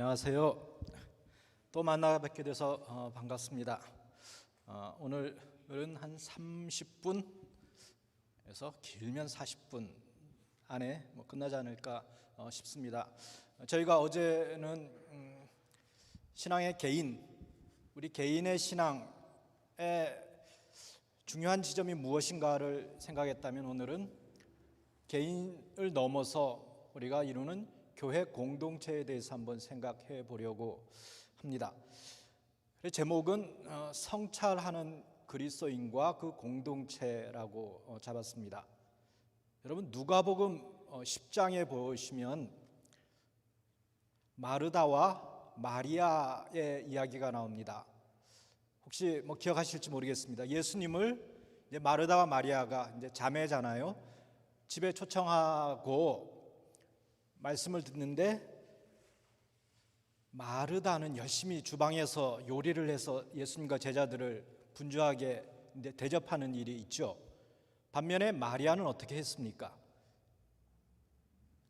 안녕하세요. 또 만나 뵙게 돼서 반갑습니다. 오늘은 한 30분에서 길면 40분 안에 끝나지 않을까 싶습니다. 저희가 어제는 신앙의 우리 개인의 신앙의 중요한 지점이 무엇인가를 생각했다면, 오늘은 개인을 넘어서 우리가 이루는 교회 공동체에 대해서 한번 생각해 보려고 합니다. 제목은 성찰하는 그리스도인과 그 공동체라고 잡았습니다. 여러분, 누가복음 10장에 보시면 마르다와 마리아의 이야기가 나옵니다. 혹시 기억하실지 모르겠습니다. 예수님을 마르다와 마리아가 자매잖아요. 집에 초청하고 말씀을 듣는데, 마르다는 열심히 주방에서 요리를 해서 예수님과 제자들을 분주하게 대접하는 일이 있죠. 반면에 마리아는 어떻게 했습니까?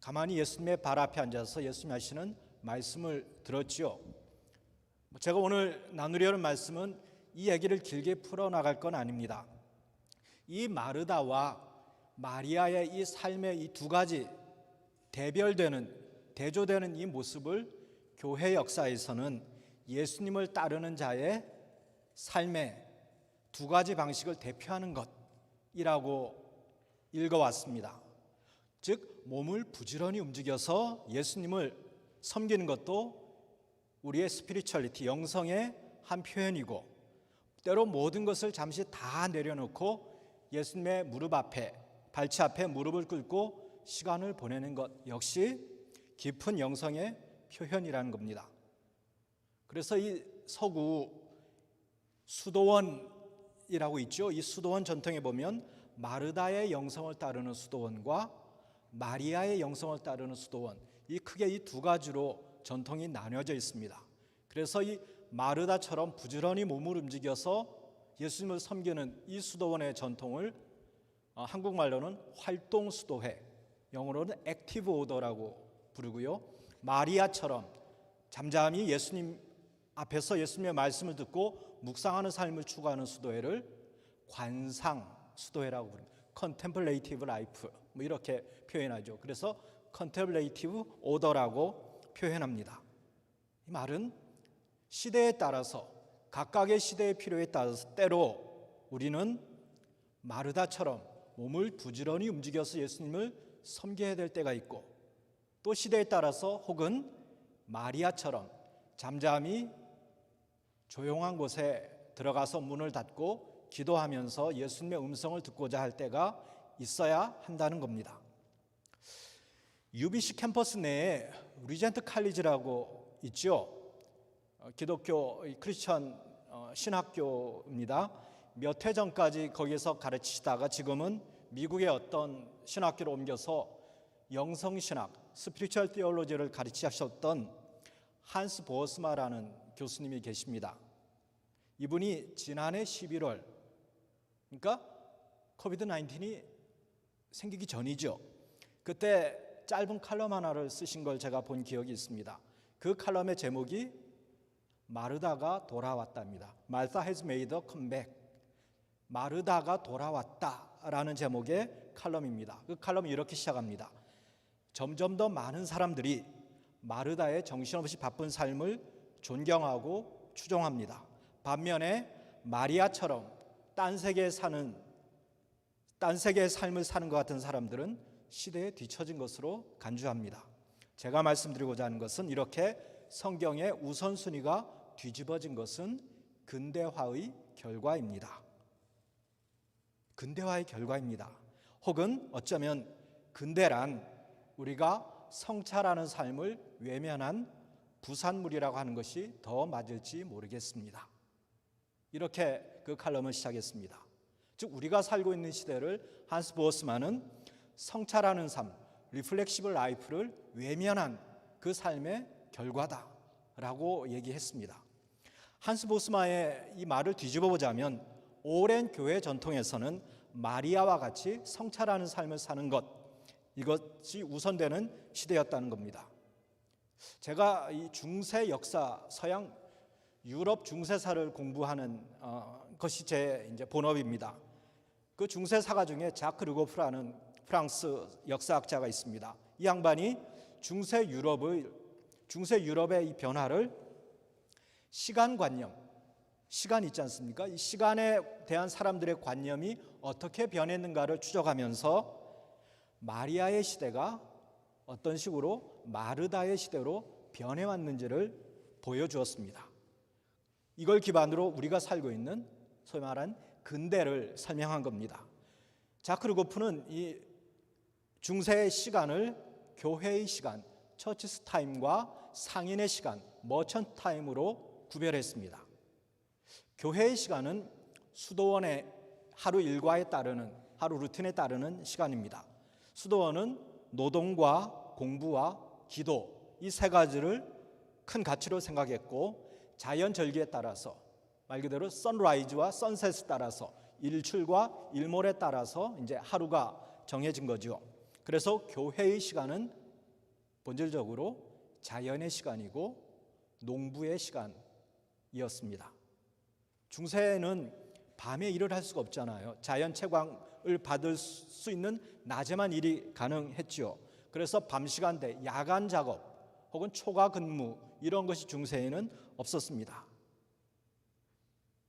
가만히 예수님의 발 앞에 앉아서 예수님 하시는 말씀을 들었죠. 제가 오늘 나누려는 말씀은 이 얘기를 길게 풀어나갈 건 아닙니다. 이 마르다와 마리아의 이 삶의 이 두 가지 대조되는 이 모습을 교회 역사에서는 예수님을 따르는 자의 삶의 두 가지 방식을 대표하는 것이라고 읽어왔습니다. 즉, 몸을 부지런히 움직여서 예수님을 섬기는 것도 우리의 스피리추얼리티, 영성의 한 표현이고, 때로 모든 것을 잠시 다 내려놓고 예수님의 무릎 앞에, 발치 앞에 무릎을 꿇고 시간을 보내는 것 역시 깊은 영성의 표현이라는 겁니다. 그래서 이 서구 수도원이라고 있죠. 이 수도원 전통에 보면 마르다의 영성을 따르는 수도원과 마리아의 영성을 따르는 수도원, 크게 이 두 가지로 전통이 나뉘어져 있습니다. 그래서 이 마르다처럼 부지런히 몸을 움직여서 예수님을 섬기는 이 수도원의 전통을 한국말로는 활동수도회, 영어로는 액티브 오더라고 부르고요. 마리아처럼 잠잠히 예수님 앞에서 예수님의 말씀을 듣고 묵상하는 삶을 추구하는 수도회를 관상 수도회라고 부릅니다. 컨템플레이티브 라이프, 이렇게 표현하죠. 그래서 컨템플레이티브 오더라고 표현합니다. 이 말은 시대에 따라서, 각각의 시대의 필요에 따라서 때로 우리는 마르다처럼 몸을 부지런히 움직여서 예수님을 섬겨야 될 때가 있고, 또 시대에 따라서 혹은 마리아처럼 잠잠히 조용한 곳에 들어가서 문을 닫고 기도하면서 예수님의 음성을 듣고자 할 때가 있어야 한다는 겁니다. UBC 캠퍼스 내에 리젠트 칼리지라고 있죠. 기독교 크리스천 신학교입니다. 몇 해 전까지 거기에서 가르치시다가 지금은 미국의 어떤 신학교로 옮겨서 영성신학, 스피리추얼 티올로지를 가르치셨던 한스 보스마라는 교수님이 계십니다. 이분이 지난해 11월, 그러니까 코비드-19이 생기기 전이죠. 그때 짧은 칼럼 하나를 쓰신 걸 제가 본 기억이 있습니다. 그 칼럼의 제목이 마르다가 돌아왔답니다. Martha has made a comeback. 마르다가 돌아왔다라는 제목의 칼럼입니다. 그 칼럼이 이렇게 시작합니다. 점점 더 많은 사람들이 마르다의 정신없이 바쁜 삶을 존경하고 추종합니다. 반면에 마리아처럼 딴 세계의 삶을 사는 것 같은 사람들은 시대에 뒤처진 것으로 간주합니다. 제가 말씀드리고자 하는 것은, 이렇게 성경의 우선순위가 뒤집어진 것은 근대화의 결과입니다. 근대화의 결과입니다. 혹은 어쩌면 근대란 우리가 성찰하는 삶을 외면한 부산물이라고 하는 것이 더 맞을지 모르겠습니다. 이렇게 그 칼럼을 시작했습니다. 즉, 우리가 살고 있는 시대를 한스 보스만은 성찰하는 삶, 리플렉시브 라이프를 외면한 그 삶의 결과다라고 얘기했습니다. 한스 보스마의 이 말을 뒤집어 보자면, 오랜 교회 전통에서는 마리아와 같이 성찰하는 삶을 사는 것, 이것이 우선되는 시대였다는 겁니다. 제가 이 중세 역사, 서양 유럽 중세사를 공부하는 것이 제 이제 본업입니다. 그 중세사가 중에 자크 르고프라는 프랑스 역사학자가 있습니다. 이 양반이 중세 유럽의 이 변화를 시간관념, 시간 있지 않습니까? 이 시간에 대한 사람들의 관념이 어떻게 변했는가를 추적하면서 마리아의 시대가 어떤 식으로 마르다의 시대로 변해왔는지를 보여주었습니다. 이걸 기반으로 우리가 살고 있는 소위 말한 근대를 설명한 겁니다. 자크 르고프는 이 중세의 시간을 교회의 시간, 처치스 타임과 상인의 시간, 머천트 타임으로 구별했습니다. 교회의 시간은 수도원의 하루 일과에 따르는, 하루 루틴에 따르는 시간입니다. 수도원은 노동과 공부와 기도, 이 세 가지를 큰 가치로 생각했고, 자연 절기에 따라서, 말 그대로 선라이즈와 선셋에 따라서, 일출과 일몰에 따라서 이제 하루가 정해진 거죠. 그래서 교회의 시간은 본질적으로 자연의 시간이고 농부의 시간이었습니다. 중세에는 밤에 일을 할 수가 없잖아요. 자연 채광을 받을 수 있는 낮에만 일이 가능했지요. 그래서 밤 시간대 야간 작업 혹은 초과 근무 이런 것이 중세에는 없었습니다.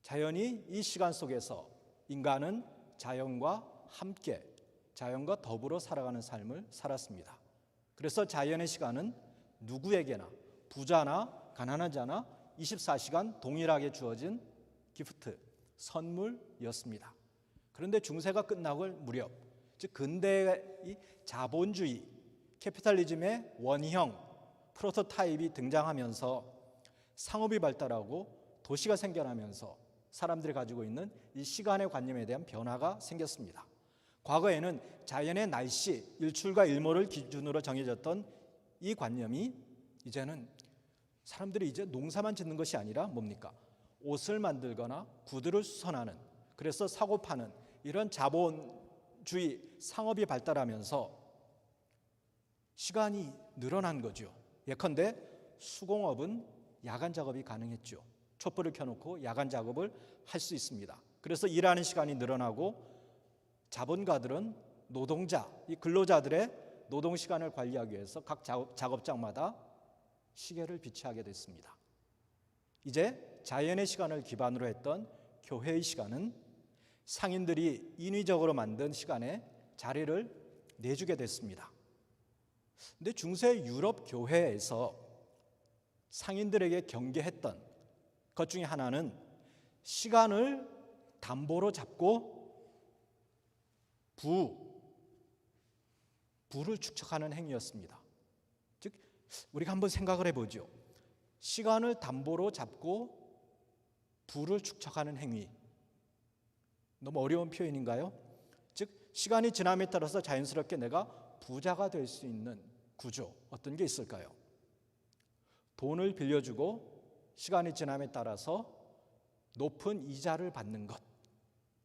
자연히 이 시간 속에서 인간은 자연과 함께, 자연과 더불어 살아가는 삶을 살았습니다. 그래서 자연의 시간은 누구에게나, 부자나 가난한 자나 24시간 동일하게 주어진 기프트, 선물이었습니다. 그런데 중세가 끝나고 무렵, 즉 근대의 자본주의, 캐피탈리즘의 원형, 프로토타입이 등장하면서 상업이 발달하고 도시가 생겨나면서 사람들이 가지고 있는 이 시간의 관념에 대한 변화가 생겼습니다. 과거에는 자연의 날씨, 일출과 일몰을 기준으로 정해졌던 이 관념이 이제는 사람들이 이제 농사만 짓는 것이 아니라 뭡니까? 옷을 만들거나 구두를 수선하는, 그래서 사고 파는 이런 자본주의 상업이 발달하면서 시간이 늘어난 거죠. 예컨대 수공업은 야간 작업이 가능했죠. 촛불을 켜놓고 야간 작업을 할 수 있습니다. 그래서 일하는 시간이 늘어나고 자본가들은 노동자, 이 근로자들의 노동 시간을 관리하기 위해서 각 작업장마다 시계를 비치하게 됐습니다. 이제 자연의 시간을 기반으로 했던 교회의 시간은 상인들이 인위적으로 만든 시간에 자리를 내주게 됐습니다. 근데 중세 유럽 교회에서 상인들에게 경계했던 것 중에 하나는 시간을 담보로 잡고 부를 축적하는 행위였습니다. 즉 우리가 한번 생각을 해보죠. 시간을 담보로 잡고 부를 축적하는 행위, 너무 어려운 표현인가요? 즉 시간이 지남에 따라서 자연스럽게 내가 부자가 될 수 있는 구조, 어떤 게 있을까요? 돈을 빌려주고 시간이 지남에 따라서 높은 이자를 받는 것,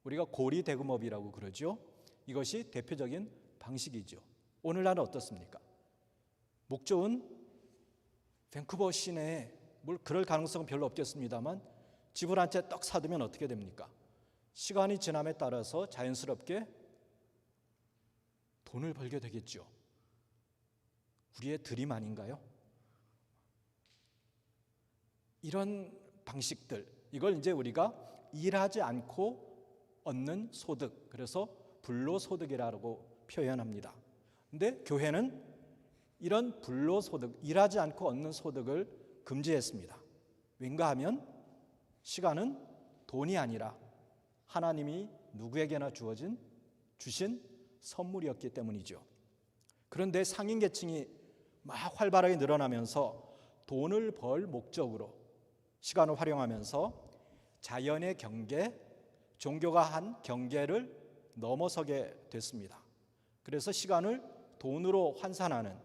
우리가 고리대금업이라고 그러죠. 이것이 대표적인 방식이죠. 오늘날은 어떻습니까? 목 좋은 밴쿠버 시내에 그럴 가능성은 별로 없겠습니다만 집을 한 채 떡 사두면 어떻게 됩니까? 시간이 지남에 따라서 자연스럽게 돈을 벌게 되겠죠. 우리의 드림 아닌가요? 이런 방식들, 이걸 이제 우리가 일하지 않고 얻는 소득, 그래서 불로소득이라고 표현합니다. 근데 교회는 이런 불로소득, 일하지 않고 얻는 소득을 금지했습니다. 왠가 하면 시간은 돈이 아니라 하나님이 누구에게나 주신 선물이었기 때문이죠. 그런데 상인 계층이 막 활발하게 늘어나면서 돈을 벌 목적으로 시간을 활용하면서 자연의 경계, 종교가 한 경계를 넘어서게 됐습니다. 그래서 시간을 돈으로 환산하는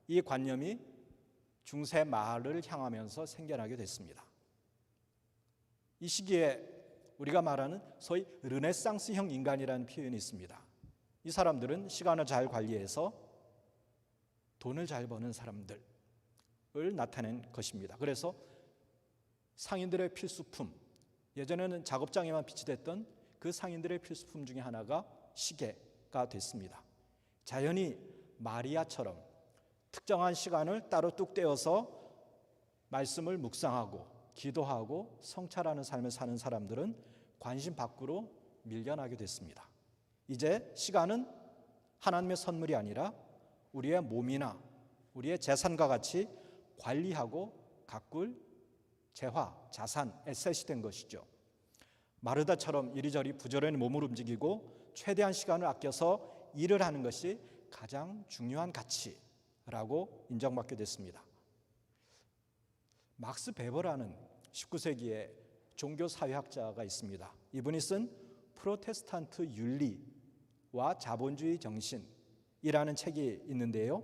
이 관념이 중세 말을 향하면서 생겨나게 됐습니다. 이 시기에 우리가 말하는 소위 르네상스형 인간이라는 표현이 있습니다. 이 사람들은 시간을 잘 관리해서 돈을 잘 버는 사람들, 나타낸 것입니다. 그래서 상인들의 필수품, 예전에는 작업장에만 비치됐던 그 상인들의 필수품 중에 하나가 시계가 됐습니다. 자연히 마리아처럼 특정한 시간을 따로 뚝 떼어서 말씀을 묵상하고 기도하고 성찰하는 삶을 사는 사람들은 관심 밖으로 밀려나게 됐습니다. 이제 시간은 하나님의 선물이 아니라 우리의 몸이나 우리의 재산과 같이 관리하고 가꿀 재화, 자산, 에셋이 된 것이죠. 마르다처럼 이리저리 부지런히 몸을 움직이고 최대한 시간을 아껴서 일을 하는 것이 가장 중요한 가치라고 인정받게 됐습니다. 막스 베버라는 19세기의 종교사회학자가 있습니다. 이분이 쓴 프로테스탄트 윤리와 자본주의 정신이라는 책이 있는데요.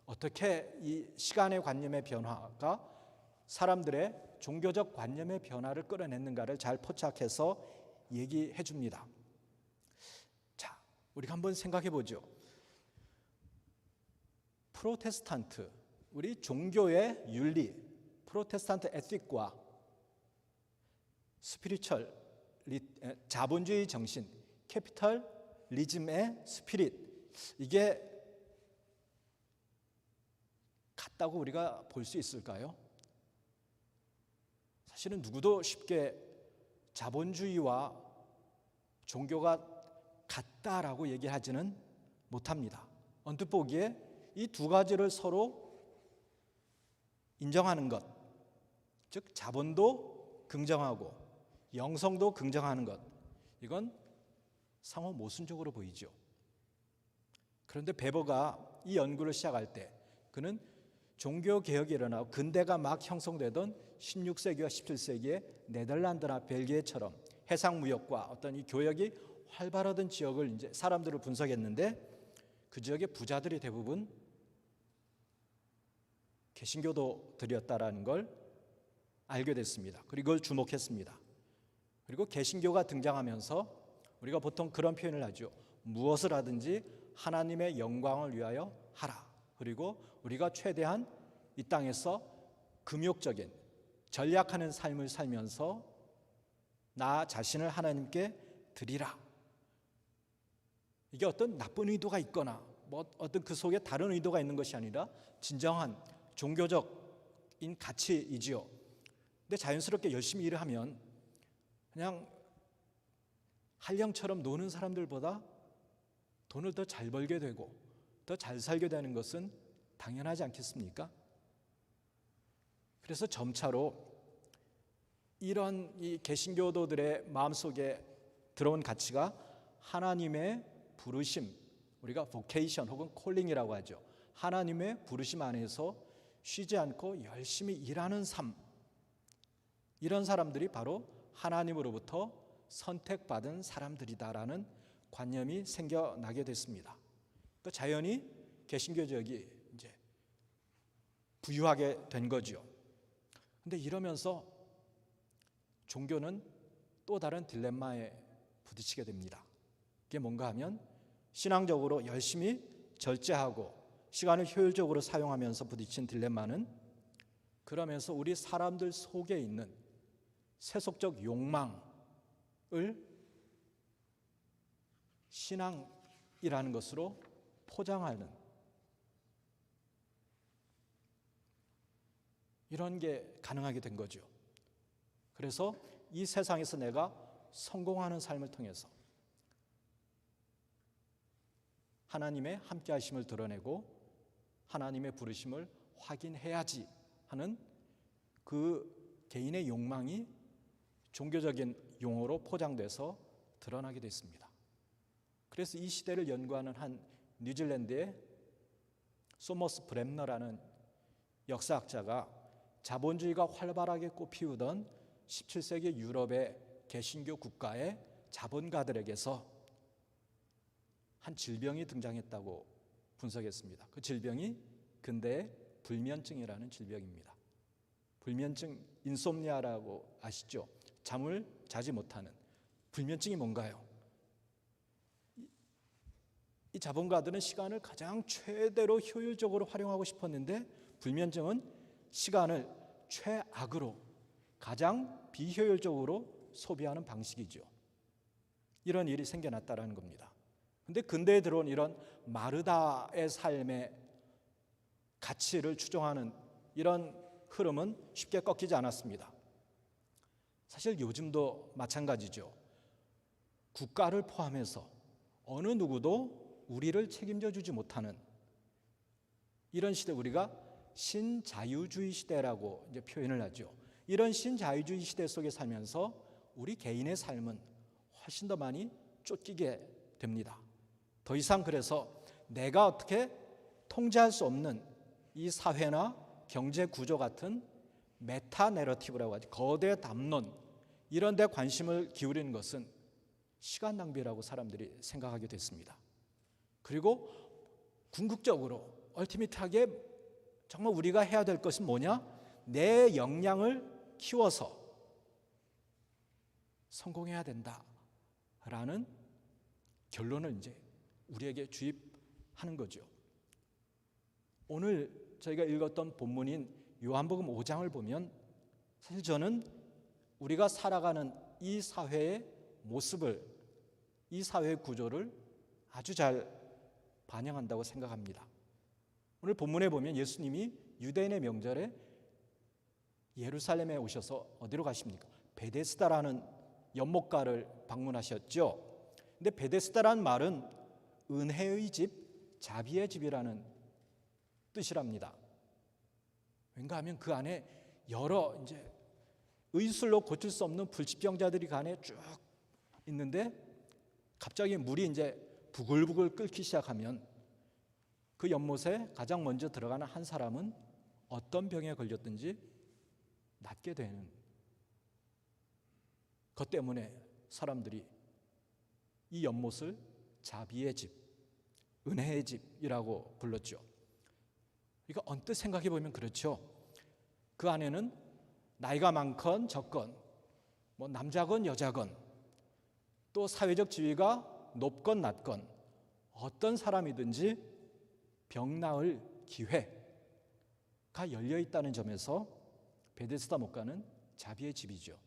어떻게 이 시간의 관념의 변화가 사람들의 종교적 관념의 변화를 끌어냈는가를 잘 포착해서 얘기해 줍니다. 자, 우리가 한번 생각해 보죠. 프로테스탄트, 우리 종교의 윤리, 프로테스탄트 에틱과 스피리추얼, 자본주의 정신, 캐피탈리즘의 스피릿, 이게 같다고 우리가 볼 수 있을까요? 사실은 누구도 쉽게 자본주의와 종교가 같다라고 얘기하지는 못합니다. 언뜻 보기에 이 두 가지를 서로 인정하는 것, 즉 자본도 긍정하고 영성도 긍정하는 것, 이건 상호 모순적으로 보이죠. 그런데 베버가 이 연구를 시작할 때 그는 종교개혁이 일어나고 근대가 막 형성되던 16세기와 17세기의 네덜란드나 벨기에처럼 해상무역과 어떤 이 교역이 활발하던 지역을 이제 사람들을 분석했는데 그 지역의 부자들이 대부분 개신교도들이었다라는 걸 알게 됐습니다. 그리고 이걸 주목했습니다. 그리고 개신교가 등장하면서 우리가 보통 그런 표현을 하죠. 무엇을 하든지 하나님의 영광을 위하여 하라. 그리고 우리가 최대한 이 땅에서 금욕적인 전략하는 삶을 살면서 나 자신을 하나님께 드리라. 이게 어떤 나쁜 의도가 있거나 어떤 그 속에 다른 의도가 있는 것이 아니라 진정한 종교적인 가치이지요. 근데 자연스럽게 열심히 일을 하면 그냥 한량처럼 노는 사람들보다 돈을 더 잘 벌게 되고 더 잘 살게 되는 것은 당연하지 않겠습니까? 그래서 점차로 이런 이 개신교도들의 마음속에 들어온 가치가 하나님의 부르심, 우리가 vocation 혹은 calling이라고 하죠. 하나님의 부르심 안에서 쉬지 않고 열심히 일하는 삶, 이런 사람들이 바로 하나님으로부터 선택받은 사람들이다라는 관념이 생겨나게 됐습니다. 그 자연히 개신교 지역이 이제 부유하게 된 거죠. 근데 이러면서 종교는 또 다른 딜레마에 부딪히게 됩니다. 그게 뭔가 하면 신앙적으로 열심히 절제하고 시간을 효율적으로 사용하면서 부딪힌 딜레마는 그러면서 우리 사람들 속에 있는 세속적 욕망을 신앙이라는 것으로 포장하는 이런 게 가능하게 된 거죠. 그래서 이 세상에서 내가 성공하는 삶을 통해서 하나님의 함께 하심을 드러내고 하나님의 부르심을 확인해야지 하는 그 개인의 욕망이 종교적인 용어로 포장돼서 드러나게 됐습니다. 그래서 이 시대를 연구하는 한 뉴질랜드의 소머스 브렘너라는 역사학자가 자본주의가 활발하게 꽃피우던 17세기 유럽의 개신교 국가의 자본가들에게서 한 질병이 등장했다고 분석했습니다. 그 질병이 근대의 불면증이라는 질병입니다. 불면증, 인솜니아라고 아시죠? 잠을 자지 못하는 불면증이 뭔가요? 이 자본가들은 시간을 가장 최대로 효율적으로 활용하고 싶었는데 불면증은 시간을 최악으로 가장 비효율적으로 소비하는 방식이죠. 이런 일이 생겨났다는 겁니다. 그런데 근대에 들어온 이런 마르다의 삶의 가치를 추종하는 이런 흐름은 쉽게 꺾이지 않았습니다. 사실 요즘도 마찬가지죠. 국가를 포함해서 어느 누구도 우리를 책임져 주지 못하는 이런 시대, 우리가 신자유주의 시대라고 이제 표현을 하죠. 이런 신자유주의 시대 속에 살면서 우리 개인의 삶은 훨씬 더 많이 쫓기게 됩니다. 더 이상 그래서 내가 어떻게 통제할 수 없는 이 사회나 경제 구조 같은 메타 내러티브라고 하죠. 거대 담론, 이런 데 관심을 기울이는 것은 시간 낭비라고 사람들이 생각하게 됐습니다. 그리고 궁극적으로 얼티밋하게 정말 우리가 해야 될 것은 뭐냐? 내 역량을 키워서 성공해야 된다라는 결론을 이제 우리에게 주입하는 거죠. 오늘 저희가 읽었던 본문인 요한복음 5장을 보면 사실 저는 우리가 살아가는 이 사회의 모습을, 이 사회의 구조를 아주 잘 반영한다고 생각합니다. 오늘 본문에 보면 예수님이 유대인의 명절에 예루살렘에 오셔서 어디로 가십니까? 베데스다라는 연못가를 방문하셨죠. 근데 베데스다라는 말은 은혜의 집, 자비의 집이라는 뜻이랍니다. 왠가 하면 그 안에 여러 이제 의술로 고칠 수 없는 불치병자들이 그 안에 쭉 있는데 갑자기 물이 이제 부글부글 끓기 시작하면 그 연못에 가장 먼저 들어가는 한 사람은 어떤 병에 걸렸든지 낫게 되는 것 때문에 사람들이 이 연못을 자비의 집, 은혜의 집이라고 불렀죠. 이거 언뜻 생각해 보면 그렇죠. 그 안에는 나이가 많건 적건, 뭐 남자건 여자건, 또 사회적 지위가 높건 낮건 어떤 사람이든지 병 나을 기회가 열려 있다는 점에서 베데스다 목가는 자비의 집이죠.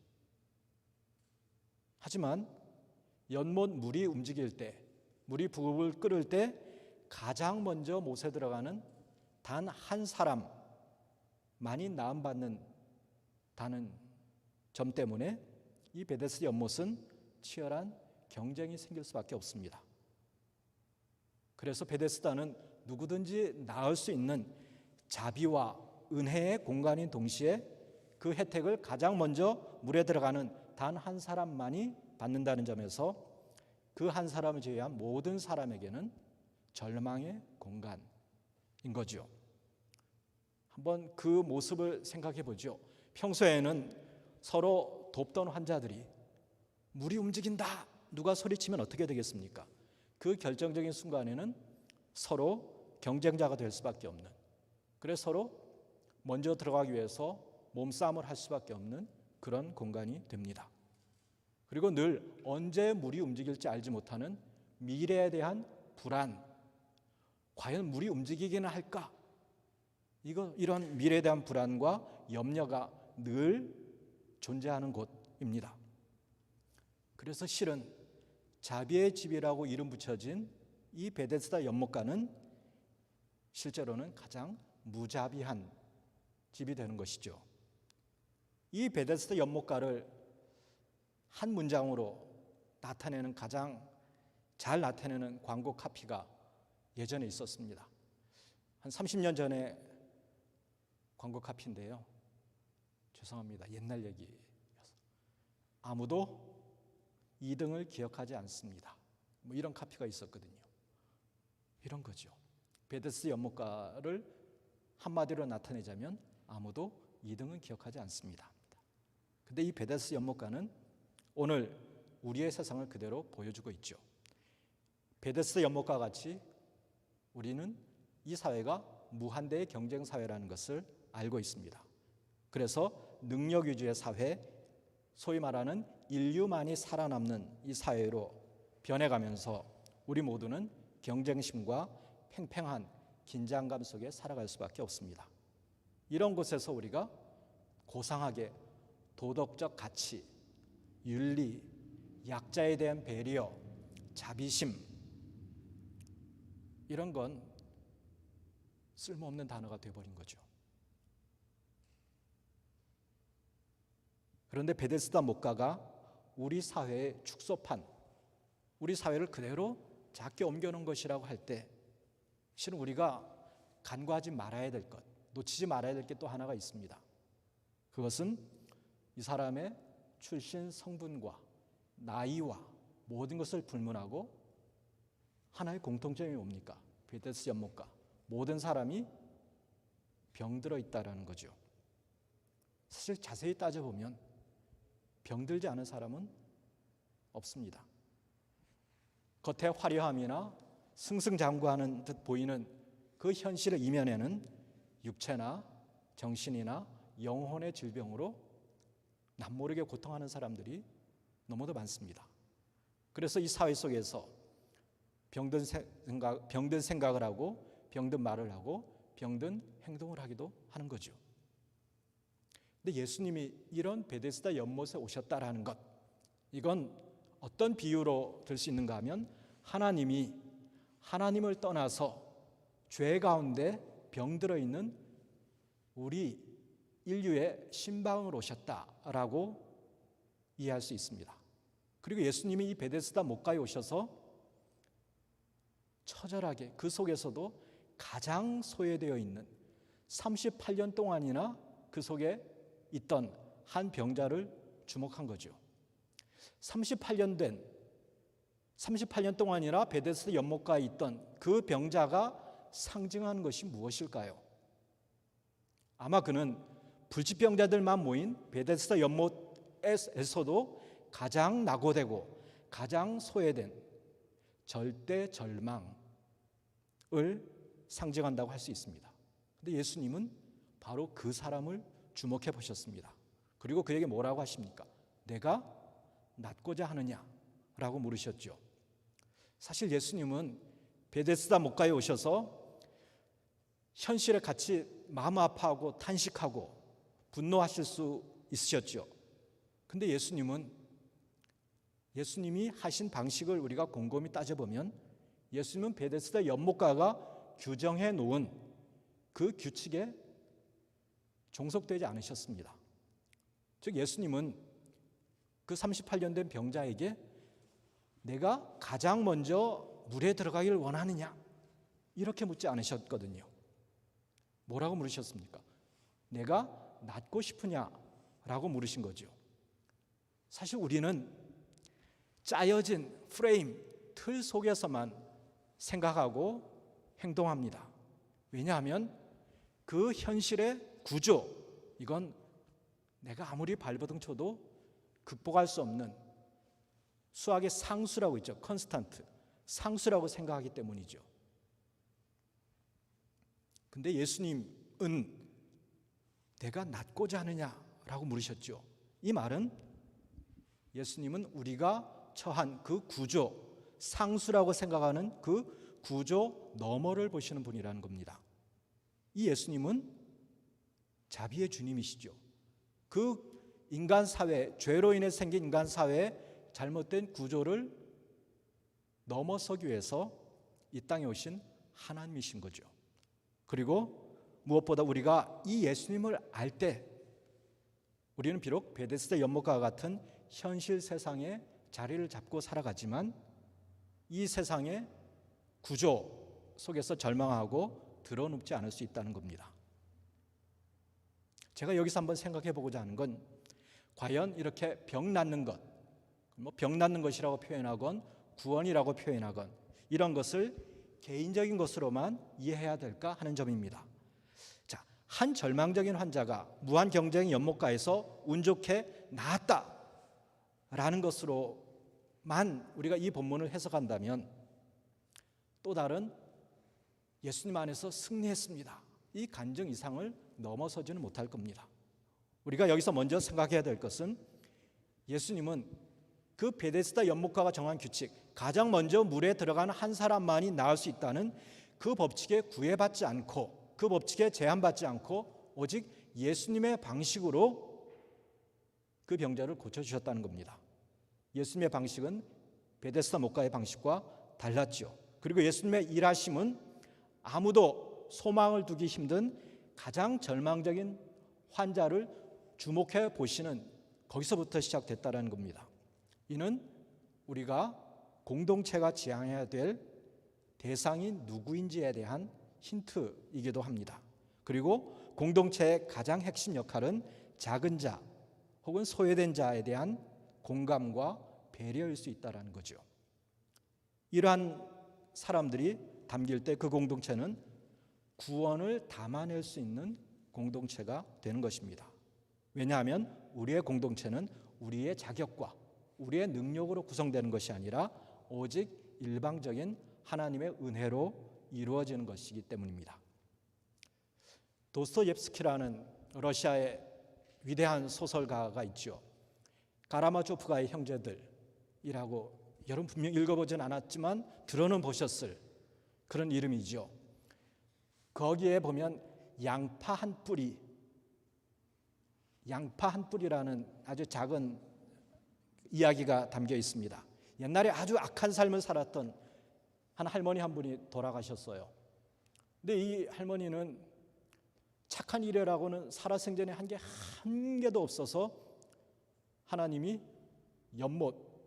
하지만 연못 물이 움직일 때, 물이 부글부글 끓을 때 가장 먼저 못에 들어가는 단 한 사람만이 나음받는다는 점 때문에 이 베데스다 연못은 치열한 경쟁이 생길 수밖에 없습니다. 그래서 베데스다는 누구든지 나을 수 있는 자비와 은혜의 공간인 동시에 그 혜택을 가장 먼저 물에 들어가는 단 한 사람만이 받는다는 점에서 그 한 사람을 제외한 모든 사람에게는 절망의 공간인 거죠. 한번 그 모습을 생각해 보죠. 평소에는 서로 돕던 환자들이 물이 움직인다, 누가 소리치면 어떻게 되겠습니까? 그 결정적인 순간에는 서로 경쟁자가 될 수밖에 없는, 그래서 서로 먼저 들어가기 위해서 몸싸움을 할 수밖에 없는 그런 공간이 됩니다. 그리고 늘 언제 물이 움직일지 알지 못하는 미래에 대한 불안, 과연 물이 움직이기는 할까? 이런 미래에 대한 불안과 염려가 늘 존재하는 곳입니다. 그래서 실은 자비의 집이라고 이름 붙여진 이 베데스다 연못가는 실제로는 가장 무자비한 집이 되는 것이죠. 이 베데스다 연못가를 한 문장으로 나타내는, 가장 잘 나타내는 광고 카피가 예전에 있었습니다. 한 30년 전에 광고 카피인데요. 죄송합니다. 옛날 얘기여서. 아무도 2등을 기억하지 않습니다. 뭐 이런 카피가 있었거든요. 이런 거죠. 베데스다 연못가를 한마디로 나타내자면 아무도 2등은 기억하지 않습니다. 근데 이 베데스다 연못가는 오늘 우리의 세상을 그대로 보여주고 있죠. 베데스다 연못과 같이 우리는 이 사회가 무한대의 경쟁 사회라는 것을 알고 있습니다. 그래서 능력 위주의 사회, 소위 말하는 인류만이 살아남는 이 사회로 변해가면서 우리 모두는 경쟁심과 팽팽한 긴장감 속에 살아갈 수밖에 없습니다. 이런 곳에서 우리가 고상하게 도덕적 가치, 윤리, 약자에 대한 배려, 자비심, 이런 건 쓸모없는 단어가 되어버린 거죠. 그런데 베데스다 목가가 우리 사회의 축소판, 우리 사회를 그대로 작게 옮겨놓은 것이라고 할 때 실은 우리가 간과하지 말아야 될 것, 놓치지 말아야 될 게 또 하나가 있습니다. 그것은 이 사람의 출신 성분과 나이와 모든 것을 불문하고 하나의 공통점이 뭡니까? 베데스다 연못가, 모든 사람이 병들어 있다라는 거죠. 사실 자세히 따져보면 병들지 않은 사람은 없습니다. 겉의 화려함이나 승승장구하는 듯 보이는 그 현실의 이면에는 육체나 정신이나 영혼의 질병으로 남모르게 고통하는 사람들이 너무도 많습니다. 그래서 이 사회 속에서 병든 생각을 하고 병든 말을 하고 병든 행동을 하기도 하는 거죠. 근데 예수님이 이런 베데스다 연못에 오셨다라는 것, 이건 어떤 비유로 들 수 있는가 하면 하나님이 하나님을 떠나서 죄 가운데 병들어 있는 우리 인류의 신방으로 오셨다라고 이해할 수 있습니다. 그리고 예수님이 이 베데스다 목가에 오셔서 처절하게 그 속에서도 가장 소외되어 있는 38년 동안이나 그 속에 있던 한 병자를 주목한 거죠. 38년 동안이나 베데스다 연못가에 있던 그 병자가 상징하는 것이 무엇일까요? 아마 그는 불치병자들만 모인 베데스다 연못에서도 가장 낙오되고 가장 소외된 절대 절망을 상징한다고 할 수 있습니다. 그런데 예수님은 바로 그 사람을 주목해 보셨습니다. 그리고 그에게 뭐라고 하십니까? 내가 낫고자 하느냐라고 물으셨죠. 사실 예수님은 베데스다 목가에 오셔서 현실에 같이 마음 아파하고 탄식하고 분노하실 수 있으셨죠. 근데 예수님이 하신 방식을 우리가 곰곰이 따져보면 예수님은 베데스다 연못가가 규정해 놓은 그 규칙에 종속되지 않으셨습니다. 즉 예수님은 그 38년 된 병자에게 내가 가장 먼저 물에 들어가기를 원하느냐 이렇게 묻지 않으셨거든요. 뭐라고 물으셨습니까? 내가 낫고 싶으냐라고 물으신 거죠. 사실 우리는 짜여진 프레임, 틀 속에서만 생각하고 행동합니다. 왜냐하면 그 현실의 구조, 이건 내가 아무리 발버둥 쳐도 극복할 수 없는 수학의 상수라고 있죠. 컨스탄트, 상수라고 생각하기 때문이죠. 근데 예수님은 내가 낫고자 하느냐라고 물으셨죠. 이 말은 예수님은 우리가 처한 그 구조, 상수라고 생각하는 그 구조 너머를 보시는 분이라는 겁니다. 이 예수님은 자비의 주님이시죠. 그 인간 사회, 죄로 인해 생긴 인간 사회의 잘못된 구조를 넘어서기 위해서 이 땅에 오신 하나님이신 거죠. 그리고 무엇보다 우리가 이 예수님을 알 때 우리는 비록 베데스다 연못가와 같은 현실 세상에 자리를 잡고 살아가지만 이 세상의 구조 속에서 절망하고 드러눕지 않을 수 있다는 겁니다. 제가 여기서 한번 생각해 보고자 하는 건 과연 이렇게 병 낫는 것, 병 낫는 것이라고 표현하건 구원이라고 표현하건 이런 것을 개인적인 것으로만 이해해야 될까 하는 점입니다. 자, 한 절망적인 환자가 무한 경쟁의 연못가에서 운 좋게 나았다라는 것으로만 우리가 이 본문을 해석한다면 또 다른 예수님 안에서 승리했습니다, 이 간증 이상을 넘어서지는 못할 겁니다. 우리가 여기서 먼저 생각해야 될 것은 예수님은 그 베데스다 연못가가 정한 규칙, 가장 먼저 물에 들어가는 한 사람만이 나을 수 있다는 그 법칙에 구애받지 않고 그 법칙에 제한받지 않고 오직 예수님의 방식으로 그 병자를 고쳐주셨다는 겁니다. 예수님의 방식은 베데스다 목가의 방식과 달랐죠. 그리고 예수님의 일하심은 아무도 소망을 두기 힘든 가장 절망적인 환자를 주목해 보시는 거기서부터 시작됐다는 겁니다. 이는 우리가 공동체가 지향해야 될 대상이 누구인지에 대한 힌트이기도 합니다. 그리고 공동체의 가장 핵심 역할은 작은 자 혹은 소외된 자에 대한 공감과 배려일 수 있다는 거죠. 이러한 사람들이 담길 때 그 공동체는 구원을 담아낼 수 있는 공동체가 되는 것입니다. 왜냐하면 우리의 공동체는 우리의 자격과 우리의 능력으로 구성되는 것이 아니라 오직 일방적인 하나님의 은혜로 이루어지는 것이기 때문입니다. 도스토옙스키라는 러시아의 위대한 소설가가 있죠. 가라마조프가의 형제들이라고 여러분 분명 읽어보진 않았지만 들어는 보셨을 그런 이름이죠. 거기에 보면 양파 한 뿌리라는 아주 작은 이야기가 담겨 있습니다. 옛날에 아주 악한 삶을 살았던 한 할머니 한 분이 돌아가셨어요. 근데 이 할머니는 착한 일이라고는 살아생전에 한 개도 없어서 하나님이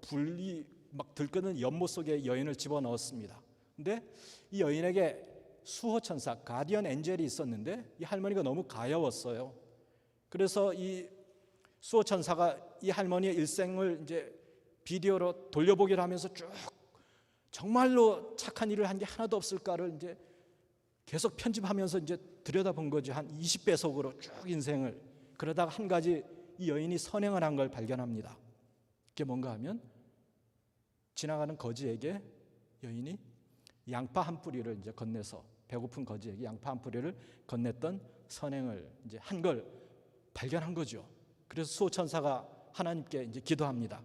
불이 막 들끓는 연못 속에 여인을 집어넣었습니다. 근데 이 여인에게 수호천사, 가디언 엔젤이 있었는데 이 할머니가 너무 가여웠어요. 그래서 이 수호천사가 이 할머니의 일생을 이제 비디오로 돌려보기를 하면서 쭉 정말로 착한 일을 한 게 하나도 없을까를 이제 계속 편집하면서 이제 들여다본 거죠. 한 20배속으로 쭉 인생을. 그러다가 한 가지 이 여인이 선행을 한 걸 발견합니다. 그게 뭔가 하면 지나가는 거지에게 여인이 양파 한 뿌리를 이제 건네서 배고픈 거지에게 양파 한 뿌리를 건넸던 선행을 이제 한 걸 발견한 거죠. 그래서 수호천사가 하나님께 이제 기도합니다.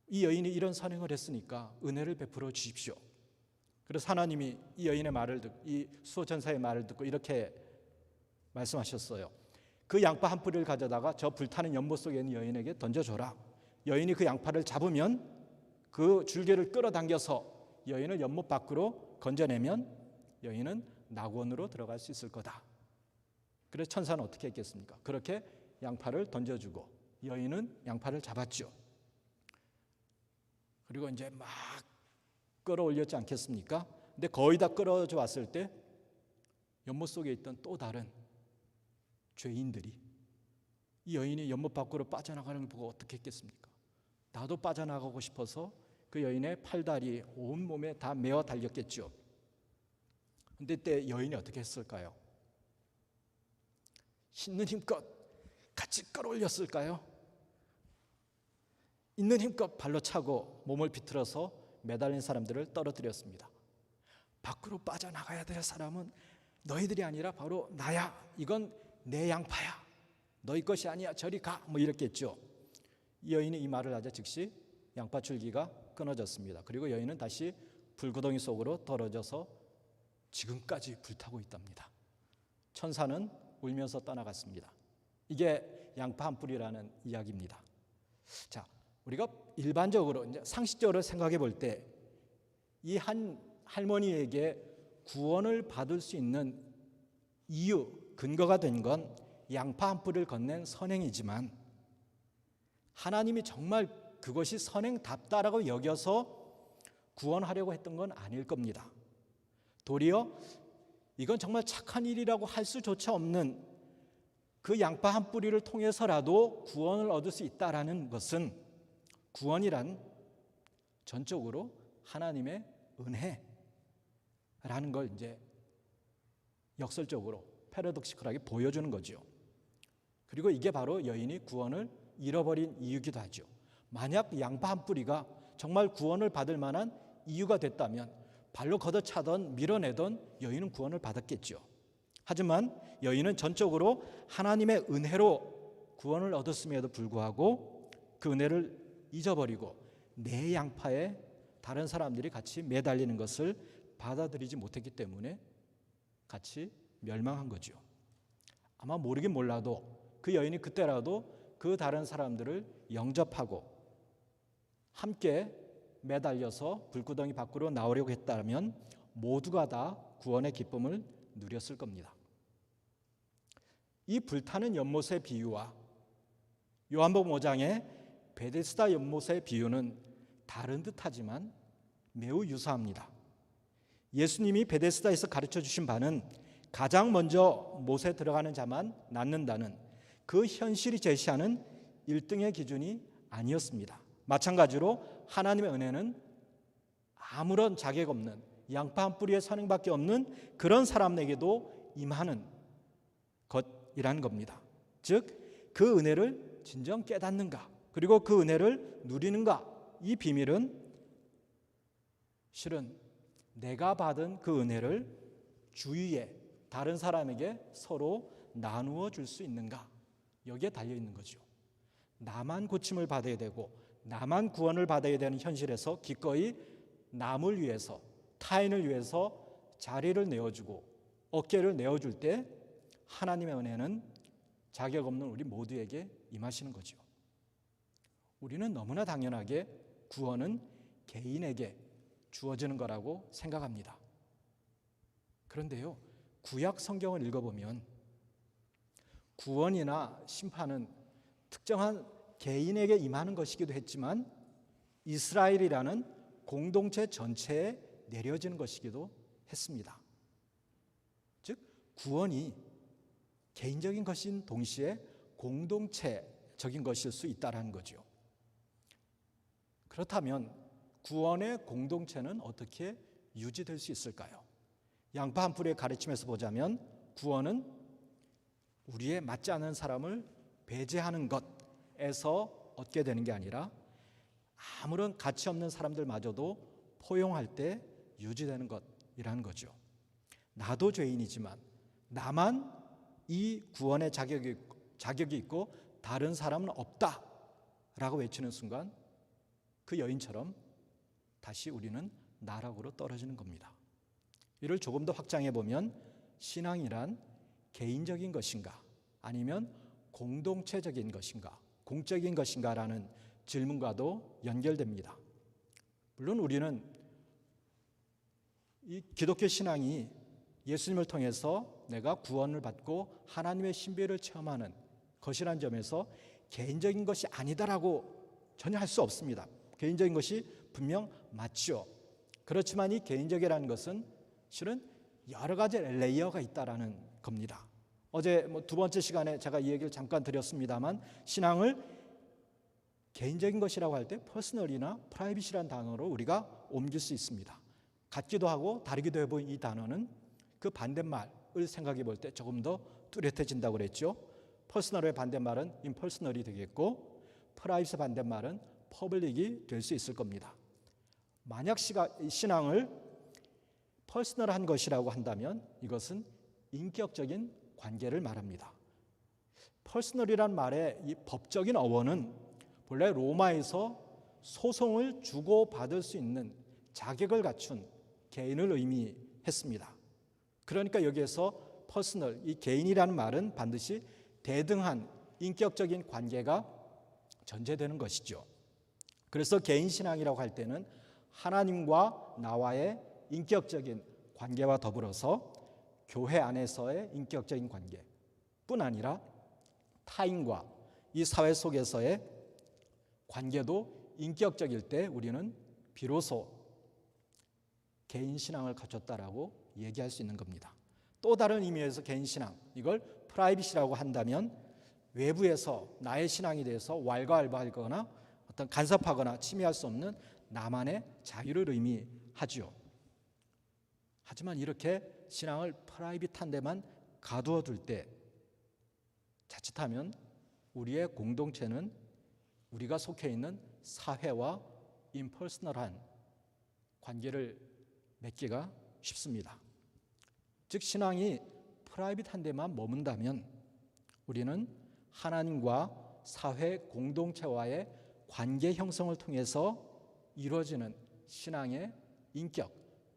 이 여인이 이런 선행을 했으니까 은혜를 베풀어 주십시오. 그래서 하나님이 이 여인의 말을 듣고 이 수호천사의 말을 듣고 이렇게 말씀하셨어요. 그 양파 한 뿌리를 가져다가 저 불타는 연못 속에 있는 여인에게 던져줘라. 여인이 그 양파를 잡으면 그 줄기를 끌어당겨서 여인을 연못 밖으로 건져내면 여인은 낙원으로 들어갈 수 있을 거다. 그래서 천사는 어떻게 했겠습니까? 그렇게 양파를 던져주고 여인은 양파를 잡았죠. 그리고 이제 막 끌어올렸지 않겠습니까? 근데 거의 다 끌어져 왔을 때 연못 속에 있던 또 다른 죄인들이 이 여인이 연못 밖으로 빠져나가는 걸 보고 어떻게 했겠습니까? 나도 빠져나가고 싶어서 그 여인의 팔다리 온 몸에 다 메어 달렸겠죠. 근데 그때 여인이 어떻게 했을까요? 있는 힘껏 같이 끌어올렸을까요? 있는 힘껏 발로 차고 몸을 비틀어서 매달린 사람들을 떨어뜨렸습니다. 밖으로 빠져나가야 될 사람은 너희들이 아니라 바로 나야. 이건 내 양파야. 너희 것이 아니야. 저리 가. 뭐 이렇게 했죠. 이 여인이 이 말을 하자 즉시 양파 줄기가 끊어졌습니다. 그리고 여인은 다시 불구덩이 속으로 떨어져서 지금까지 불타고 있답니다. 천사는 울면서 떠나갔습니다. 이게 양파 한 뿌리라는 이야기입니다. 자, 우리가 일반적으로 이제 상식적으로 생각해 볼 때 이 한 할머니에게 구원을 받을 수 있는 이유, 근거가 된 건 양파 한 뿌리를 건넨 선행이지만 하나님이 정말 그것이 선행답다라고 여겨서 구원하려고 했던 건 아닐 겁니다. 도리어 이건 정말 착한 일이라고 할 수조차 없는 그 양파 한 뿌리를 통해서라도 구원을 얻을 수 있다라는 것은 구원이란 전적으로 하나님의 은혜라는 걸 이제 역설적으로 패러독시컬하게 보여주는 거죠. 그리고 이게 바로 여인이 구원을 잃어버린 이유기도 하죠. 만약 양파 한 뿌리가 정말 구원을 받을 만한 이유가 됐다면 발로 걷어차던 밀어내던 여인은 구원을 받았겠죠. 하지만 여인은 전적으로 하나님의 은혜로 구원을 얻었음에도 불구하고 그 은혜를 잊어버리고 내 양파에 다른 사람들이 같이 매달리는 것을 받아들이지 못했기 때문에 같이 멸망한 거죠. 아마 모르긴 몰라도 그 여인이 그때라도 그 다른 사람들을 영접하고 함께 매달려서 불구덩이 밖으로 나오려고 했다면 모두가 다 구원의 기쁨을 누렸을 겁니다. 이 불타는 연못의 비유와 요한복음 5장의 베데스다 연못의 비유는 다른 듯하지만 매우 유사합니다. 예수님이 베데스다에서 가르쳐 주신 바는 가장 먼저 못에 들어가는 자만 낫는다는 그 현실이 제시하는 1등의 기준이 아니었습니다. 마찬가지로 하나님의 은혜는 아무런 자격 없는 양파 한 뿌리의 선행밖에 없는 그런 사람에게도 임하는 것이라는 겁니다. 즉 그 은혜를 진정 깨닫는가, 그리고 그 은혜를 누리는가, 이 비밀은 실은 내가 받은 그 은혜를 주위에 다른 사람에게 서로 나누어 줄 수 있는가, 여기에 달려 있는 거죠. 나만 고침을 받아야 되고 나만 구원을 받아야 되는 현실에서 기꺼이 남을 위해서, 타인을 위해서 자리를 내어주고 어깨를 내어줄 때 하나님의 은혜는 자격 없는 우리 모두에게 임하시는 거죠. 우리는 너무나 당연하게 구원은 개인에게 주어지는 거라고 생각합니다. 그런데요, 구약 성경을 읽어보면 구원이나 심판은 특정한 개인에게 임하는 것이기도 했지만 이스라엘이라는 공동체 전체에 내려지는 것이기도 했습니다. 즉 구원이 개인적인 것인 동시에 공동체적인 것일 수 있다는 거죠. 그렇다면 구원의 공동체는 어떻게 유지될 수 있을까요? 양파 한 뿌리의 가르침에서 보자면 구원은 우리에 맞지 않는 사람을 배제하는 것에서 얻게 되는 게 아니라 아무런 가치 없는 사람들마저도 포용할 때 유지되는 것이라는 거죠. 나도 죄인이지만 나만 이 구원의 자격이 있고 다른 사람은 없다라고 외치는 순간 그 여인처럼 다시 우리는 나락으로 떨어지는 겁니다. 이를 조금 더 확장해 보면 신앙이란 개인적인 것인가 아니면 공동체적인 것인가 공적인 것인가라는 질문과도 연결됩니다. 물론 우리는 이 기독교 신앙이 예수님을 통해서 내가 구원을 받고 하나님의 신비를 체험하는 것이라는 점에서 개인적인 것이 아니다라고 전혀 할 수 없습니다. 개인적인 것이 분명 맞죠. 그렇지만 이 개인적이라는 것은 실은 여러 가지 레이어가 있다라는 겁니다. 어제 두 번째 시간에 제가 이 얘기를 잠깐 드렸습니다만 신앙을 개인적인 것이라고 할 때 퍼스널이나 프라이빗이라는 단어로 우리가 옮길 수 있습니다. 같기도 하고 다르기도 해 보인 이 단어는 그 반대말을 생각해 볼 때 조금 더 뚜렷해진다고 그랬죠. 퍼스널의 반대말은 임퍼스널이 되겠고 프라이빗의 반대말은 퍼블릭이 될 수 있을 겁니다. 만약 신앙을 퍼스널한 것이라고 한다면 이것은 인격적인 관계를 말합니다. 퍼스널이란 말의 이 법적인 어원은 본래 로마에서 소송을 주고받을 수 있는 자격을 갖춘 개인을 의미했습니다. 그러니까 여기에서 퍼스널, 이 개인이라는 말은 반드시 대등한 인격적인 관계가 전제되는 것이죠. 그래서 개인 신앙이라고 할 때는 하나님과 나와의 인격적인 관계와 더불어서 교회 안에서의 인격적인 관계뿐 아니라 타인과 이 사회 속에서의 관계도 인격적일 때 우리는 비로소 개인 신앙을 갖췄다라고 얘기할 수 있는 겁니다. 또 다른 의미에서 개인 신앙, 이걸 프라이빗이라고 한다면 외부에서 나의 신앙에 대해서 왈가왈부하거나 어떤 간섭하거나 침해할 수 없는 나만의 자유를 의미하죠. 하지만 이렇게 신앙을 프라이빗한 데만 가두어 둘 때 자칫하면 우리의 공동체는 우리가 속해 있는 사회와 임퍼스널한 관계를 맺기가 쉽습니다. 즉 신앙이 프라이빗한 데만 머문다면 우리는 하나님과 사회 공동체와의 관계 형성을 통해서 이루어지는 신앙의 인격,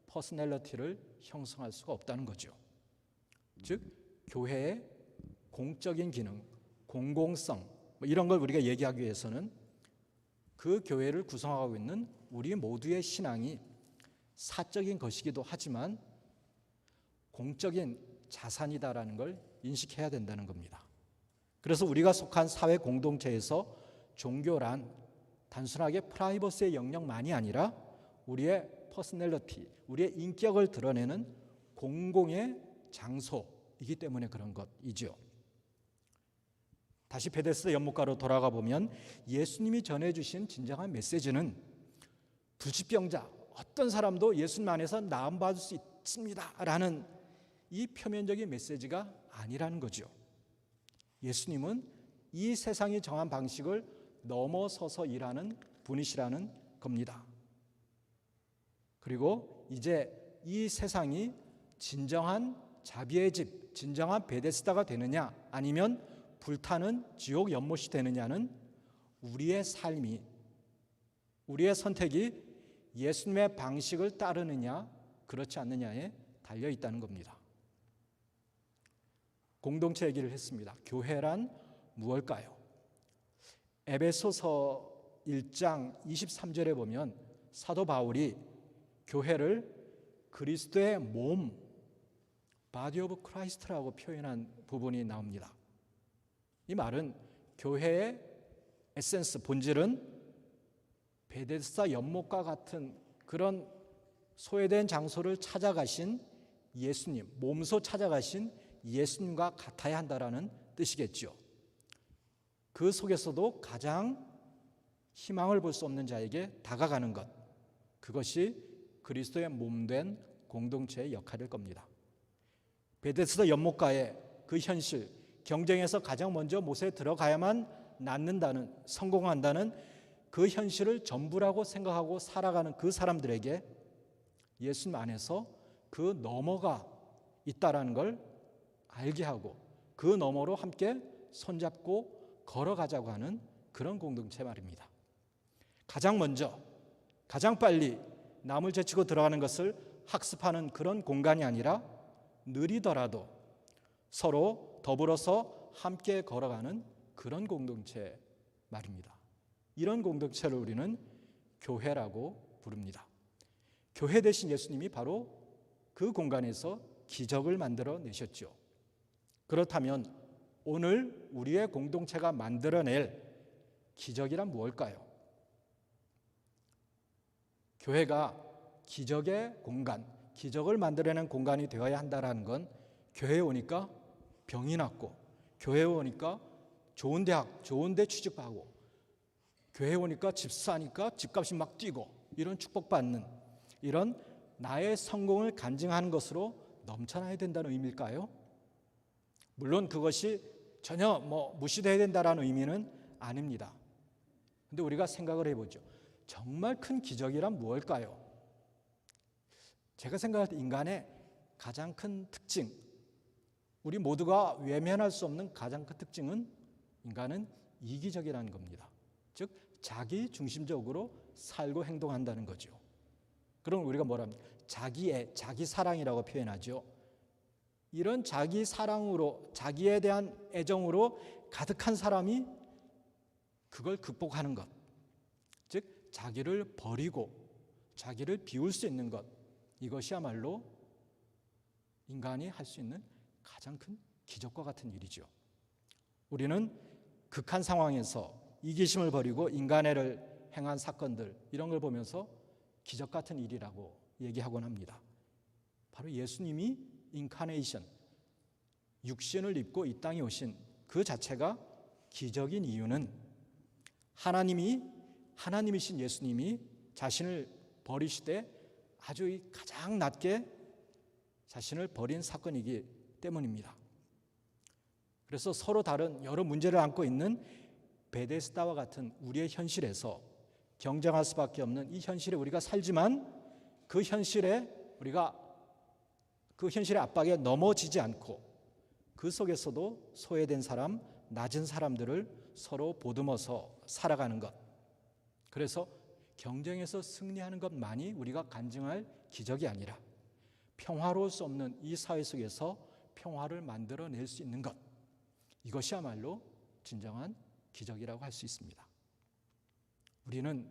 퍼스널리티를 형성할 수가 없다는 거죠. 즉 교회의 공적인 기능, 공공성 이런 걸 우리가 얘기하기 위해서는 그 교회를 구성하고 있는 우리 모두의 신앙이 사적인 것이기도 하지만 공적인 자산이다라는 걸 인식해야 된다는 겁니다. 그래서 우리가 속한 사회 공동체에서 종교란 단순하게 프라이버시의 영역만이 아니라 우리의 퍼스널리티, 우리의 인격을 드러내는 공공의 장소이기 때문에 그런 것이죠. 다시 베데스다 연못가로 돌아가 보면 예수님이 전해주신 진정한 메시지는 불치병자, 어떤 사람도 예수님 안에서 나음받을 수 있습니다 라는 이 표면적인 메시지가 아니라는 거죠. 예수님은 이 세상이 정한 방식을 넘어서서 일하는 분이시라는 겁니다. 그리고 이제 이 세상이 진정한 자비의 집, 진정한 베데스다가 되느냐 아니면 불타는 지옥 연못이 되느냐는 우리의 삶이, 우리의 선택이 예수님의 방식을 따르느냐 그렇지 않느냐에 달려 있다는 겁니다. 공동체 얘기를 했습니다. 교회란 무엇일까요? 에베소서 1장 23절에 보면 사도 바울이 교회를 그리스도의 몸, Body of Christ라고 표현한 부분이 나옵니다. 이 말은 교회의 에센스, 본질은 베데스다 연못과 같은 그런 소외된 장소를 찾아가신 예수님, 몸소 찾아가신 예수님과 같아야 한다라는 뜻이겠죠. 그 속에서도 가장 희망을 볼 수 없는 자에게 다가가는 것, 그것이 그리스도의 몸된 공동체의 역할일 겁니다. 베데스다 연못가의 그 현실, 경쟁에서 가장 먼저 못에 들어가야만 낫는다는, 성공한다는 그 현실을 전부라고 생각하고 살아가는 그 사람들에게 예수님 안에서 그 너머가 있다라는 걸 알게 하고 그 너머로 함께 손잡고 걸어가자고 하는 그런 공동체 말입니다. 가장 먼저, 가장 빨리 남을 제치고 들어가는 것을 학습하는 그런 공간이 아니라 느리더라도 서로 더불어서 함께 걸어가는 그런 공동체 말입니다. 이런 공동체를 우리는 교회라고 부릅니다. 교회 대신 예수님이 바로 그 공간에서 기적을 만들어 내셨죠. 그렇다면 오늘 우리의 공동체가 만들어낼 기적이란 무엇일까요? 교회가 기적의 공간, 기적을 만들어내는 공간이 되어야 한다는 건 교회에 오니까 병이 낫고, 교회에 오니까 좋은 대학, 좋은 데 취직하고, 교회에 오니까 집 사니까 집값이 막 뛰고, 이런 축복받는, 이런 나의 성공을 간증하는 것으로 넘쳐나야 된다는 의미일까요? 물론 그것이 전혀 무시돼야 된다는 의미는 아닙니다. 근데 우리가 생각을 해보죠. 정말 큰 기적이란 무엇일까요? 제가 생각할 때 인간의 가장 큰 특징, 우리 모두가 외면할 수 없는 가장 큰 특징은 인간은 이기적이라는 겁니다. 즉 자기 중심적으로 살고 행동한다는 거죠. 그럼 우리가 뭐라 합니까? 자기애, 자기 사랑이라고 표현하죠. 이런 자기 사랑으로, 자기에 대한 애정으로 가득한 사람이 그걸 극복하는 것, 즉 자기를 버리고 자기를 비울 수 있는 것, 이것이야말로 인간이 할 수 있는 가장 큰 기적과 같은 일이죠. 우리는 극한 상황에서 이기심을 버리고 인간애를 행한 사건들, 이런 걸 보면서 기적 같은 일이라고 얘기하곤 합니다. 바로 예수님이 인카네이션, 육신을 입고 이 땅에 오신 그 자체가 기적인 이유는 하나님이신 예수님이 자신을 버리시되 아주 가장 낮게 자신을 버린 사건이기 때문입니다. 그래서 서로 다른 여러 문제를 안고 있는 베데스다와 같은 우리의 현실에서 경쟁할 수밖에 없는 이 현실에 우리가 살지만 그 현실의 압박에 넘어지지 않고 그 속에서도 소외된 사람, 낮은 사람들을 서로 보듬어서 살아가는 것. 그래서 경쟁에서 승리하는 것만이 우리가 간증할 기적이 아니라 평화로울 수 없는 이 사회 속에서 평화를 만들어낼 수 있는 것, 이것이야말로 진정한 기적이라고 할 수 있습니다. 우리는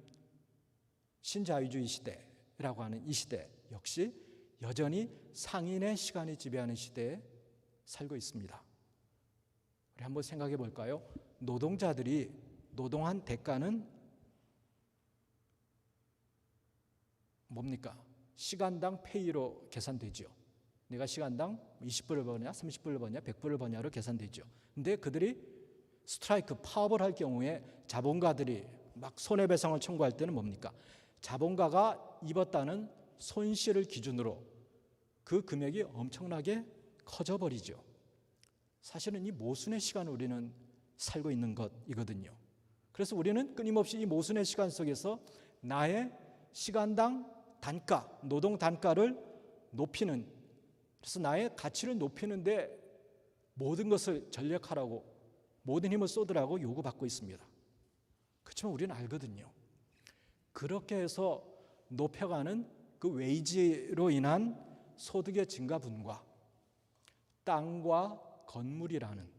신자유주의 시대라고 하는 이 시대 역시 여전히 상인의 시간이 지배하는 시대에 살고 있습니다. 우리 한번 생각해 볼까요? 노동자들이 노동한 대가는 뭡니까? 시간당 페이로 계산되죠. 내가 시간당 20불을 버냐, 30불을 버냐, 100불을 버냐로 계산되죠. 근데 그들이 스트라이크, 파업을 할 경우에 자본가들이 막 손해배상을 청구할 때는 뭡니까? 자본가가 입었다는 손실을 기준으로 그 금액이 엄청나게 커져버리죠. 사실은 이 모순의 시간을 우리는 살고 있는 것이거든요. 그래서 우리는 끊임없이 이 모순의 시간 속에서 나의 시간당 단가, 노동 단가를 높이는, 그래서 나의 가치를 높이는데 모든 것을 전력하라고, 모든 힘을 쏟으라고 요구받고 있습니다. 그렇지만 우리는 알거든요. 그렇게 해서 높여가는 그 웨이지로 인한 소득의 증가분과 땅과 건물이라는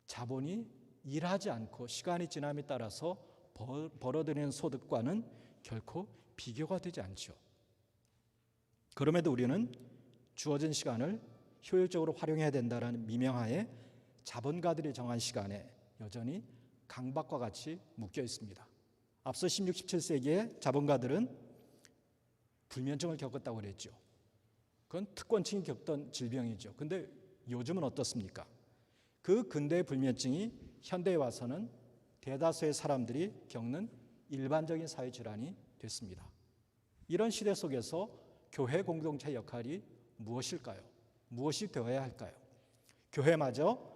자본이 일하지 않고 시간이 지남에 따라서 벌어들이는 소득과는 결코 비교가 되지 않죠. 그럼에도 우리는 주어진 시간을 효율적으로 활용해야 된다는 미명하에 자본가들이 정한 시간에 여전히 강박과 같이 묶여 있습니다. 앞서 16, 17세기에 자본가들은 불면증을 겪었다고 그랬죠. 그건 특권층이 겪던 질병이죠. 근데 요즘은 어떻습니까? 그 근대의 불면증이 현대에 와서는 대다수의 사람들이 겪는 일반적인 사회 질환이 됐습니다. 이런 시대 속에서 교회 공동체 역할이 무엇일까요? 무엇이 되어야 할까요? 교회마저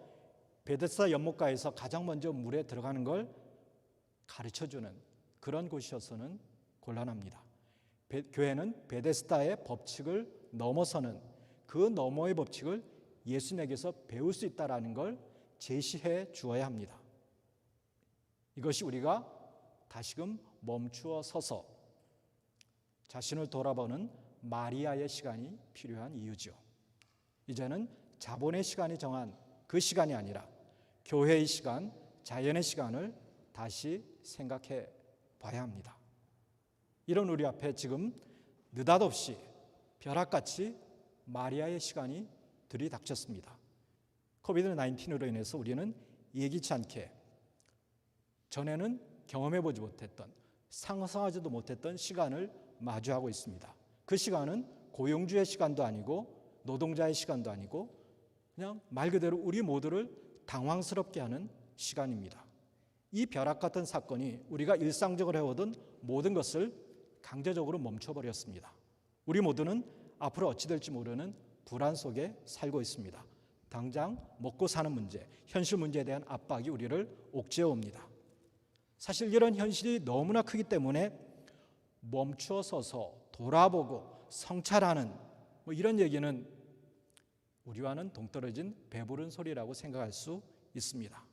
베데스다 연못가에서 가장 먼저 물에 들어가는 걸 가르쳐주는 그런 곳이어서는 곤란합니다. 교회는 베데스다의 법칙을 넘어서는 그 너머의 법칙을 예수님에게서 배울 수 있다는 걸 제시해 주어야 합니다. 이것이 우리가 다시금 멈추어 서서 자신을 돌아보는 마리아의 시간이 필요한 이유죠. 이제는 자본의 시간이 정한 그 시간이 아니라 교회의 시간, 자연의 시간을 다시 생각해 봐야 합니다. 이런 우리 앞에 지금 느닷없이 벼락같이 마리아의 시간이 들이닥쳤습니다. 코비드-19으로 인해서 우리는 예기치 않게 전에는 경험해보지 못했던, 상상하지도 못했던 시간을 마주하고 있습니다. 그 시간은 고용주의 시간도 아니고 노동자의 시간도 아니고 그냥 말 그대로 우리 모두를 당황스럽게 하는 시간입니다. 이 벼락 같은 사건이 우리가 일상적으로 해오던 모든 것을 강제적으로 멈춰버렸습니다. 우리 모두는 앞으로 어찌 될지 모르는 불안 속에 살고 있습니다. 당장 먹고 사는 문제, 현실 문제에 대한 압박이 우리를 옥죄어 옵니다. 사실 이런 현실이 너무나 크기 때문에 멈추어 서서 돌아보고 성찰하는 이런 얘기는 우리와는 동떨어진 배부른 소리라고 생각할 수 있습니다.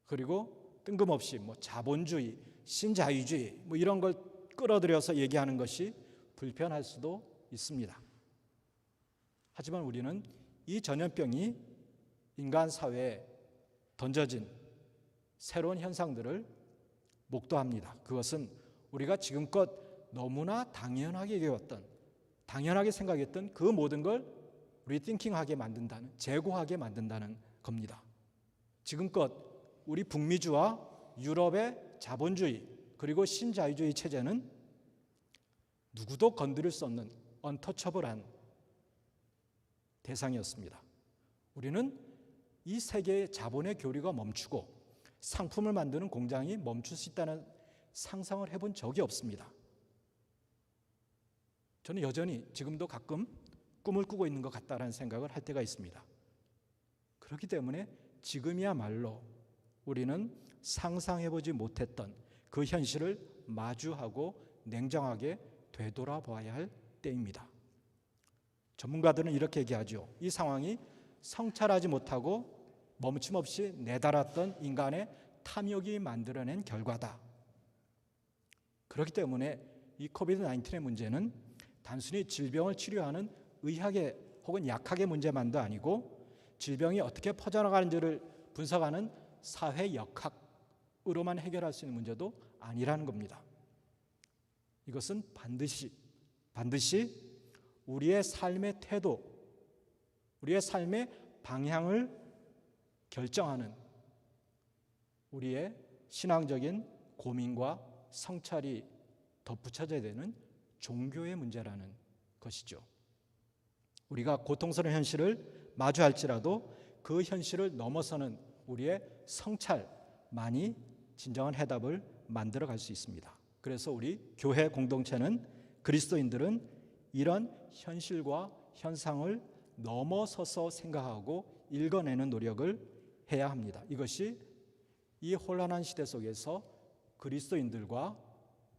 그리고 뜬금없이 자본주의, 신자유주의 이런 걸 끌어들여서 얘기하는 것이 불편할 수도 있습니다. 하지만 우리는 이 전염병이 인간 사회에 던져진 새로운 현상들을 목도합니다. 그것은 우리가 지금껏 너무나 당연하게 여겼던, 당연하게 생각했던 그 모든 걸 리띵킹하게 만든다는, 재고하게 만든다는 겁니다. 지금껏 우리 북미주와 유럽의 자본주의 그리고 신자유주의 체제는 누구도 건드릴 수 없는 언터처블한 대상이었습니다. 우리는 이 세계의 자본의 교류가 멈추고 상품을 만드는 공장이 멈출 수 있다는 상상을 해본 적이 없습니다. 저는 여전히 지금도 가끔 꿈을 꾸고 있는 것 같다는 생각을 할 때가 있습니다. 그렇기 때문에 지금이야말로 우리는 상상해보지 못했던 그 현실을 마주하고 냉정하게 되돌아봐야 할 때입니다. 전문가들은 이렇게 얘기하죠. 이 상황이 성찰하지 못하고 멈춤없이 내달았던 인간의 탐욕이 만들어낸 결과다. 그렇기 때문에 이 코비드-19의 문제는 단순히 질병을 치료하는 의학의 혹은 약학의 문제만도 아니고 질병이 어떻게 퍼져나가는지를 분석하는 사회 역학으로만 해결할 수 있는 문제도 아니라는 겁니다. 이것은 반드시 우리의 삶의 태도, 우리의 삶의 방향을 결정하는 우리의 신앙적인 고민과 성찰이 덧붙여져야 되는 종교의 문제라는 것이죠. 우리가 고통스러운 현실을 마주할지라도 그 현실을 넘어서는 우리의 성찰만이 진정한 해답을 만들어갈 수 있습니다. 그래서 우리 교회 공동체는, 그리스도인들은 이런 현실과 현상을 넘어서서 생각하고 읽어내는 노력을 해야 합니다. 이것이 이 혼란한 시대 속에서 그리스도인들과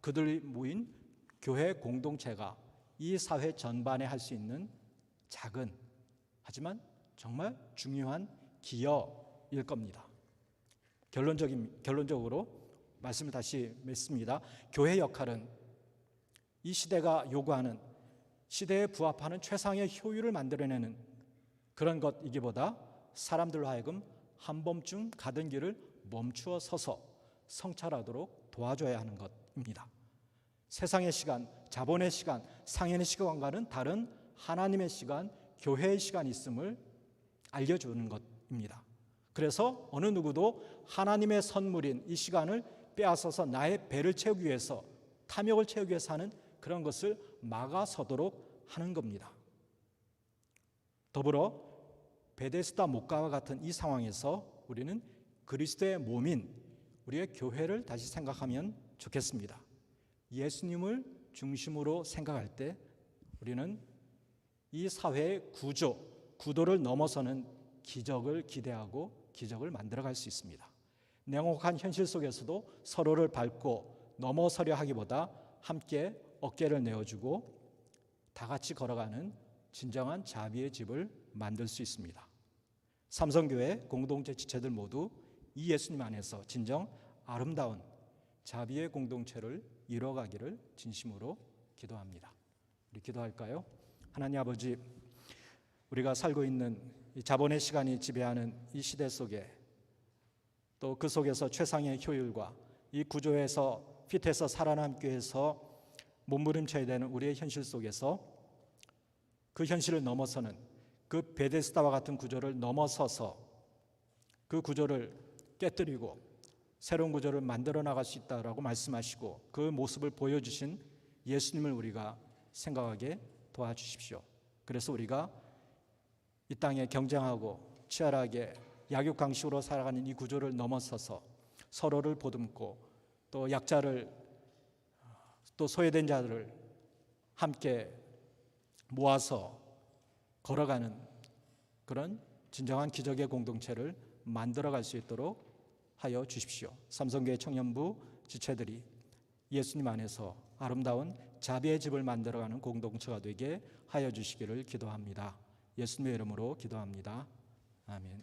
그들이 모인 교회 공동체가 이 사회 전반에 할 수 있는 작은 하지만 정말 중요한 기여일 겁니다. 결론적으로 말씀을 다시 맺습니다. 교회 역할은 이 시대가 요구하는, 시대에 부합하는 최상의 효율을 만들어내는 그런 것이기보다 사람들로 하여금 한밤중 가던 길을 멈추어 서서 성찰하도록 도와줘야 하는 것입니다. 세상의 시간, 자본의 시간, 상인의 시간과는 다른 하나님의 시간, 교회의 시간이 있음을 알려주는 것입니다. 그래서 어느 누구도 하나님의 선물인 이 시간을 빼앗아서 나의 배를 채우기 위해서, 탐욕을 채우기 위해서 하는 그런 것을 막아서도록 하는 겁니다. 더불어 베데스다 목가와 같은 이 상황에서 우리는 그리스도의 몸인 우리의 교회를 다시 생각하면 좋겠습니다. 예수님을 중심으로 생각할 때 우리는 이 사회의 구도를 넘어서는 기적을 기대하고 기적을 만들어갈 수 있습니다. 냉혹한 현실 속에서도 서로를 밟고 넘어서려 하기보다 함께 어깨를 내어주고 다 같이 걸어가는 진정한 자비의 집을 만들 수 있습니다. 삼성교회 공동체 지체들 모두 이 예수님 안에서 진정 아름다운 자비의 공동체를 이뤄가기를 진심으로 기도합니다. 우리 기도할까요? 하나님 아버지, 우리가 살고 있는 이 자본의 시간이 지배하는 이 시대 속에, 또 그 속에서 최상의 효율과 이 구조에서 핏에서 살아남기 위해서 몸부림쳐야 되는 우리의 현실 속에서 그 현실을 넘어서는, 그 베데스다와 같은 구조를 넘어서서 그 구조를 깨뜨리고 새로운 구조를 만들어 나갈 수 있다라고 말씀하시고 그 모습을 보여주신 예수님을 우리가 생각하게 도와주십시오. 그래서 우리가 이 땅에 경쟁하고 치열하게 약육강식으로 살아가는 이 구조를 넘어서서 서로를 보듬고 또 약자를, 또 소외된 자들을 함께 모아서 걸어가는 그런 진정한 기적의 공동체를 만들어갈 수 있도록 하여 주십시오. 삼성교회 청년부 지체들이 예수님 안에서 아름다운 자비의 집을 만들어가는 공동체가 되게 하여 주시기를 기도합니다. 예수님의 이름으로 기도합니다. 아멘.